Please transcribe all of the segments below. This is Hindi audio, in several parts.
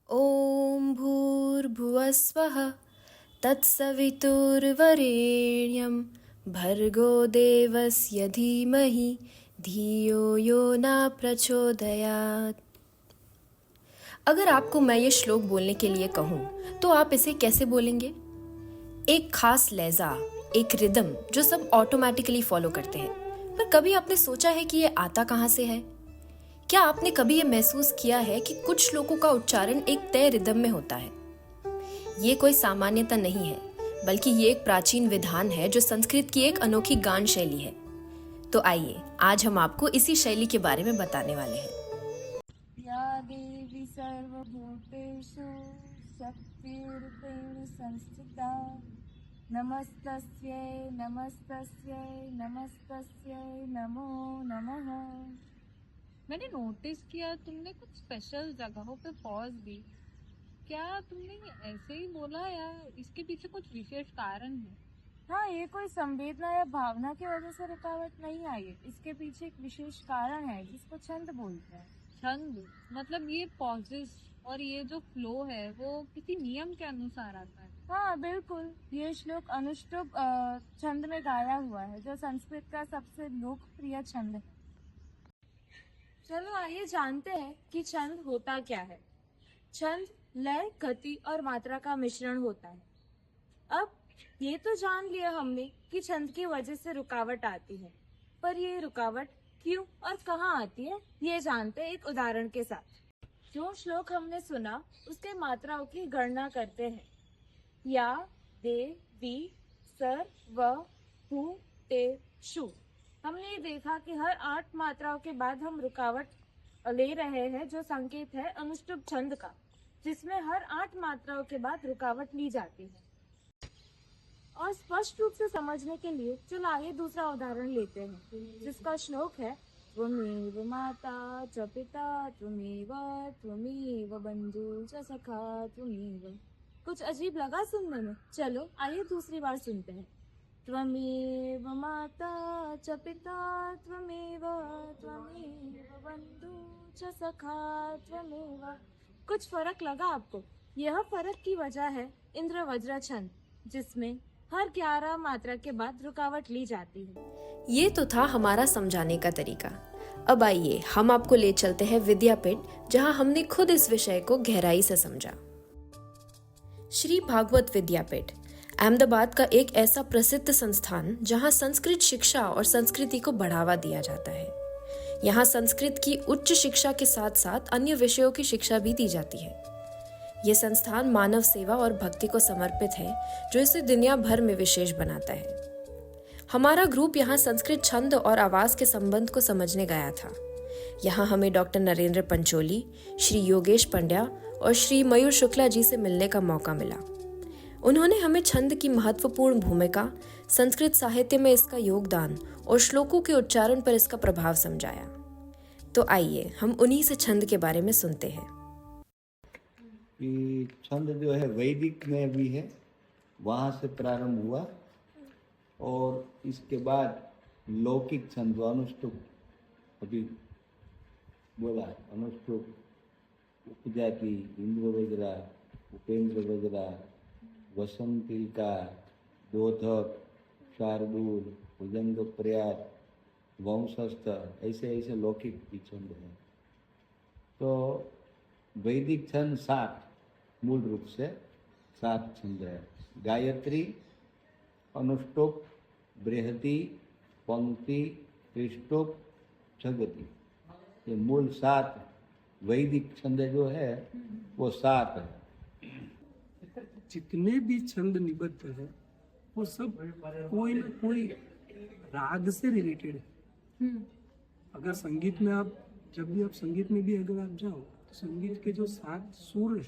ॐ भूर्भुवस्वः तत्सवितुर्वरेण्यं भर्गो देवस्य धीमहि धियो यो न प्रचोदयात्। अगर आपको मैं ये श्लोक बोलने के लिए कहूँ तो आप इसे कैसे बोलेंगे? एक खास लहजा, एक रिदम जो सब ऑटोमेटिकली फॉलो करते हैं। पर कभी आपने सोचा है कि ये आता कहाँ से है? क्या आपने कभी ये महसूस किया है कि कुछ श्लोकों का उच्चारण एक तय रिदम में होता है? ये कोई सामान्यता नहीं है, बल्कि ये एक प्राचीन विधान है जो संस्कृत की एक अनोखी गान शैली है। तो आइए आज हम आपको इसी शैली के बारे में बताने वाले हैं। या देवी सर्वभूतेषु शक्तिरूपेण संस्थिता नमस्तस्यै नमस्तस्यै नमस्तस्यै नमो नमः। मैंने नोटिस किया तुमने कुछ स्पेशल जगहों पे पॉज दी। क्या तुमने ये ऐसे ही बोला या इसके पीछे कुछ विशेष कारण है? हाँ, ये कोई संवेदना या भावना की वजह से रुकावट नहीं आई है। इसके पीछे एक विशेष कारण है जिसको छंद बोलते हैं। छंद मतलब ये पॉजेस और ये जो फ्लो है वो किसी नियम के अनुसार आता है? हाँ बिल्कुल, ये श्लोक अनुष्टुप छंद में गाया हुआ है जो संस्कृत का सबसे लोकप्रिय छंद है। चलो आइए जानते हैं कि छंद होता क्या है। छंद लय, गति और मात्रा का मिश्रण होता है। अब ये तो जान लिया हमने कि छंद की वजह से रुकावट आती है, पर ये रुकावट क्यों और कहाँ आती है ये जानते हैं एक उदाहरण के साथ। जो श्लोक हमने सुना उसके मात्राओं की गणना करते हैं। या, दे, वी, सर, व, हु, ते, शु। हमने ये देखा कि हर 8 मात्राओं के बाद हम रुकावट ले रहे हैं जो संकेत है अनुष्टुप छंद का, जिसमें हर 8 मात्राओं के बाद रुकावट ली जाती है। और स्पष्ट रूप से समझने के लिए चलो आइए दूसरा उदाहरण लेते हैं, जिसका श्लोक है त्वमेव माता च पिता त्वमेव बंधु च सखा त्वमेव। कुछ अजीब लगा सुनने में? चलो आइए दूसरी बार सुनते हैं। त्वमेव माता च पिता त्वमेव बंधु च सखा त्वमेव। कुछ फर्क लगा आपको? यह फर्क की वजह है इंद्र वज्र छंद, जिसमें हर 11 मात्रा के बाद रुकावट ली जाती है। ये तो था हमारा समझाने का तरीका। अब आइए हम आपको ले चलते हैं विद्यापीठ, जहां हमने खुद इस विषय को गहराई से समझा। श्री भागवत विद्यापीठ अहमदाबाद का एक ऐसा प्रसिद्ध संस्थान जहां संस्कृत शिक्षा और संस्कृति को बढ़ावा दिया जाता है। यहाँ संस्कृत की उच्च शिक्षा के साथ साथ अन्य विषयों की शिक्षा भी दी जाती है। ये संस्थान मानव सेवा और भक्ति को समर्पित है, जो इसे दुनिया भर में विशेष बनाता है। हमारा ग्रुप यहाँ संस्कृत छंद और आवाज के संबंध को समझने गया था। यहाँ हमें डॉक्टर नरेंद्र पंचोली, श्री योगेश पंड्या और श्री मयूर शुक्ला जी से मिलने का मौका मिला। उन्होंने हमें छंद की महत्वपूर्ण भूमिका, संस्कृत साहित्य में इसका योगदान और श्लोकों के उच्चारण पर इसका प्रभाव समझाया। तो आइए हम उन्हीं से छंद के बारे में सुनते हैं। छंद जो है वैदिक में भी है, वहाँ से प्रारंभ हुआ और इसके बाद लौकिक छंद अनुष्टुप, अभी बोला अनुष्टुप, उपजाति, इंद्र वज्रा, उपेंद्र वज्रा, वसंतिका, दोधक, शार्दूल, भुजंग प्रयात, वंशस्थ, ऐसे ऐसे लौकिक भी छंद हैं। तो वैदिक छंद 7 मूल रूप से 7 छंद है। गायत्री, अनुष्टुप, बृहति, पंक्ति, त्रिष्टुप, जगति, ये मूल 7 वैदिक छंद जो है वो 7 है। जितने भी छंद निबद्ध है वो सब कोई न कोई राग से रिलेटेड है। अगर संगीत में आप जब भी आप संगीत में भी अगर आप जाओ तो संगीत के जो 7 सुर है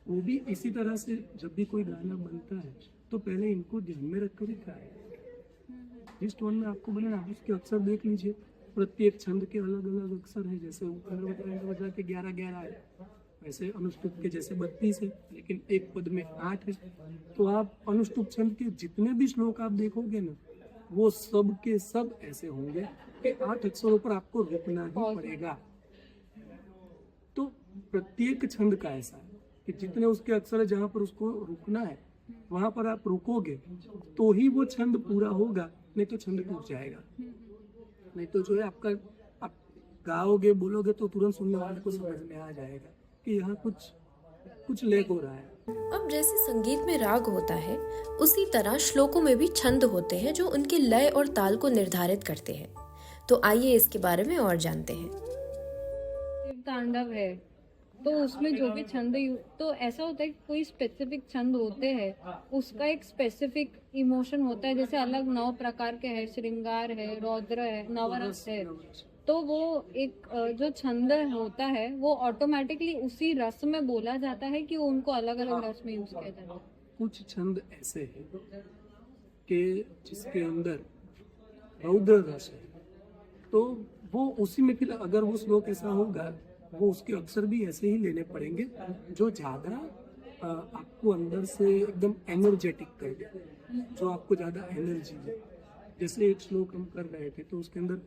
वो भी इसी तरह से जब भी कोई गाना बनता है तो पहले इनको ध्यान में रखकर ही गाए। जिस टोन में आपको बने आप उसके अक्षर देख लीजिए, प्रत्येक छंद के अलग अलग अक्षर है। जैसे वज्र के 11 है, वैसे अनुष्टुप के जैसे 32 है, लेकिन एक पद में 8 है। तो आप अनुष्टुप छंद के जितने भी श्लोक आप देखोगे ना, वो सब के सब ऐसे होंगे कि 8 अक्षरों पर आपको रुकना ही पड़ेगा। तो प्रत्येक छंद का ऐसा है। कि जितने उसके अक्षर है जहाँ पर उसको रुकना है वहां पर आप रुकोगे तो ही वो छंद पूरा होगा, नहीं तो छंद टूट जाएगा। नहीं तो जो है आपका आप गाओगे बोलोगे तो तुरंत सुनने वाले को समझ में आ जाएगा कि यहाँ कुछ लेक हो रहा है। अब जैसे संगीत में राग होता है, उसी तरह श्लोकों में भी छंद होते हैं जो उनके लय और ताल को निर्धारित करते हैं। तो आइए इसके बारे में और जानते हैं। शिव तांडव है तो उसमें जो भी छंद तो ऐसा होता है कि कोई स्पेसिफिक छंद होते हैं, उसका एक स्पेसिफिक इमोशन होता है। जैसे अलग 9 प्रकार के है, श्रृंगार है, रौद्र है, नवरस है, तो वो एक जो छंद होता है वो ऑटोमेटिकली उसी रस में बोला जाता है कि उनको अलग अलग रस में यूज किया जाता है। कुछ छंद ऐसे हैं कि जिसके अंदर रौद्र रस है तो वो उसी में फिर अगर वो श्लोक ऐसा होगा वो उसके अक्षर भी ऐसे ही लेने पड़ेंगे जो ज़्यादा आपको अंदर से एकदम एनर्जेटिक कर दे, जो आपको ज़्यादा एनर्जी दे। जैसे एक श्लोक हम कर रहे थे तो उसके अंदर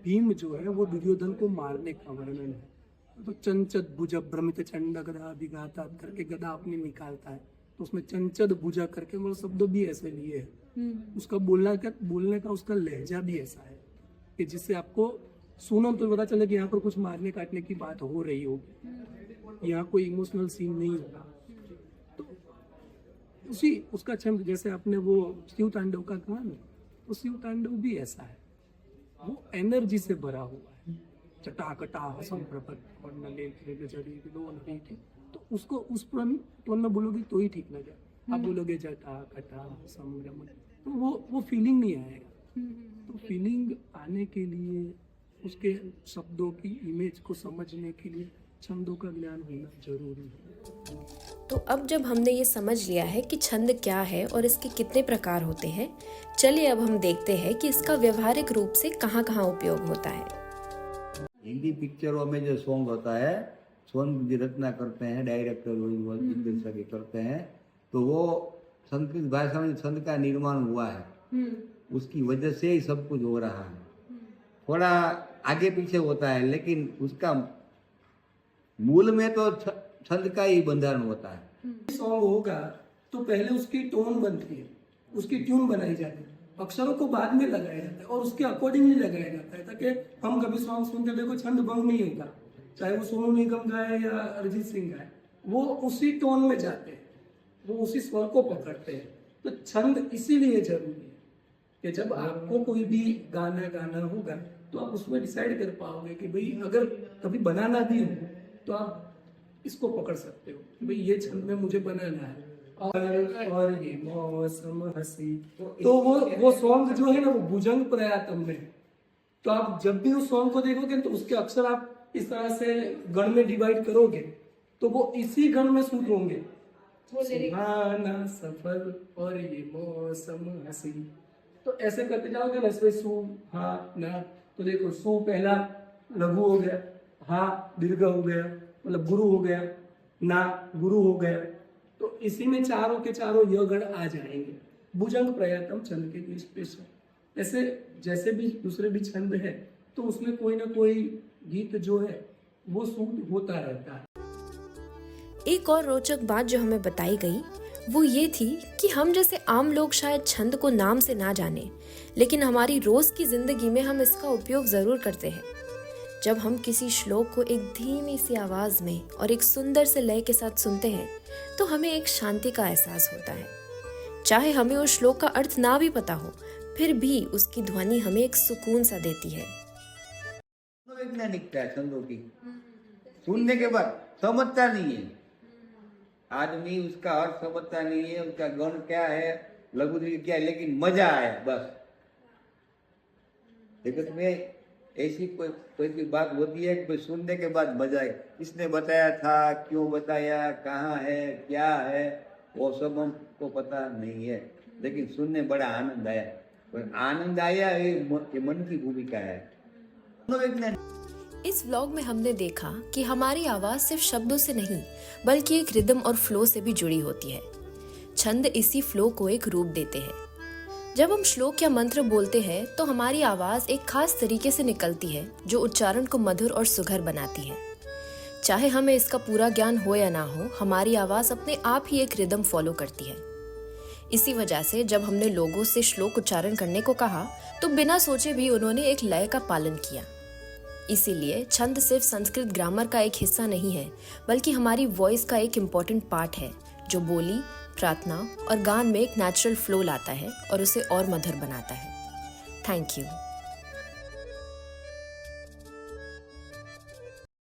भीम जो है वो दुर्योधन को मारने का वर्णन है। तो चंचद भुजा भ्रमित चंड गदा विघाता करके गदा अपनी निकालता है, तो उसमें चंचद भुजा करके मतलब शब्द भी ऐसे लिए है। उसका बोलने का उसका लहजा भी ऐसा है कि जिससे आपको सुनो तो पता चले कि यहाँ पर कुछ मारने काटने की बात हो रही होगी, यहाँ कोई इमोशनल सीन नहीं होगा। तो उसका छंद जैसे आपने वो शिव तांडव का कहा ना, तो शिव तांडव भी ऐसा है, वो एनर्जी से भरा हुआ है। चटाकटा संप्रपत और तो उसको उस टोन में बोलोगे तो ही ठीक लगे। आप बोलोगे जटा कटा संभ्रम तो वो फीलिंग नहीं आएगा। तो फीलिंग आने के लिए उसके शब्दों की इमेज को समझने के लिए छंदों का ज्ञान होना जरूरी है। तो अब जब हमने ये समझ लिया है कि छंद क्या है और इसके कितने प्रकार होते हैं, चलिए अब हम देखते हैं कि इसका व्यवहारिक रूप से कहाँ-कहाँ उपयोग होता है। हिंदी पिक्चरों में जो सॉन्ग होता है, सॉन्ग जो रचना करते हैं डायरेक्टर निर्देशक करते हैं, तो वो संस्कृत भाषा में छंद का निर्माण हुआ है, उसकी वजह से ही सब कुछ हो रहा है। थोड़ा आगे पीछे होता है लेकिन उसका मूल में तो छंद का ही बंधारण होता है। सॉन्ग होगा तो पहले उसकी टोन बनती है, उसकी ट्यून बनाई जाती है, अक्षरों को बाद में लगाया जाता है और उसके अकॉर्डिंगली लगाया जाता है ताकि हम कभी सॉन्ग सुनते देखो छंद भंग नहीं होता, चाहे वो सोनू निगम गाए या अरिजीत सिंह गाए, वो उसी टोन में जाते हैं, वो उसी स्वर को पकड़ते हैं। तो छंद इसीलिए जरूरी है कि जब आपको कोई भी गाना होगा तो आप उसमें डिसाइड कर पाओगे कि भाई अगर कभी बनाना भी हो तो आप इसको पकड़ सकते हो कि भाई ये छंद में मुझे बनाना है। और ये मौसम हंसी तो वो सॉन्ग जो है ना वो भुजंग प्रयातम में, तो आप जब भी उस सॉन्ग को देखोगे तो उसके अक्षर आप इस तरह से गण में डिवाइड करोगे तो वो इसी गण में सूट होंगे। सुहाना सफर और ये मौसम हंसी, तो ऐसे करते जाओगे ना, इसमें सु हा ना, तो देखो सु पहला लघु हो गया, हा दीर्घ हो गया मतलब गुरु हो गया, ना गुरु हो गया, तो इसी में चारों के चारों य गण आ जाएंगे। भुजंग प्रयातम छंद के लिए स्पेशल। ऐसे जैसे भी दूसरे भी छंद है तो उसमें कोई ना कोई गीत जो है वो सूट होता रहता है। एक और रोचक बात जो हमें बताई गई वो ये थी कि हम जैसे आम लोग शायद छंद को नाम से ना जाने, लेकिन हमारी रोज की जिंदगी में हम इसका उपयोग जरूर करते हैं। जब हम किसी श्लोक को एक धीमी सी आवाज में और एक सुंदर से लय के साथ सुनते हैं तो हमें एक शांति का एहसास होता है। चाहे हमें उस श्लोक का अर्थ ना भी पता हो, फिर भी उसकी ध्वनि हमें एक सुकून सा देती है। वैज्ञानिकता है छंदों की, सुनने के बाद समझता नहीं है आदमी, उसका अर्थ समझता नहीं है, उसका गण क्या है, लघु दीर्घ क्या है, लेकिन मजा आया बस। जगत में ऐसी कोई बात होती है कि सुनने के बाद मजा आए, किसने बताया था, क्यों बताया, कहाँ है, क्या है, वो सब हमको पता नहीं है, लेकिन सुनने बड़ा आनंद आया। पर आनंद आया ये मन की भूमिका है। इस व्लॉग में हमने देखा कि हमारी आवाज सिर्फ शब्दों से नहीं बल्कि एक रिदम और फ्लो से भी जुड़ी होती है। छंद इसी फ्लो को एक रूप देते हैं। जब हम श्लोक या मंत्र बोलते हैं तो हमारी आवाज एक खास तरीके से निकलती है जो उच्चारण को मधुर और सुघर बनाती है। चाहे हमें इसका पूरा ज्ञान हो या ना हो, हमारी आवाज अपने आप ही एक रिदम फॉलो करती है। इसी वजह से जब हमने लोगों से श्लोक उच्चारण करने को कहा तो बिना सोचे भी उन्होंने एक लय का पालन किया। इसीलिए छंद सिर्फ संस्कृत ग्रामर का एक हिस्सा नहीं है, बल्कि हमारी वॉइस का एक इम्पॉर्टेंट पार्ट है, जो बोली, प्रार्थना और गान में एक नेचुरल फ्लो लाता है और उसे और मधुर बनाता है। Thank you.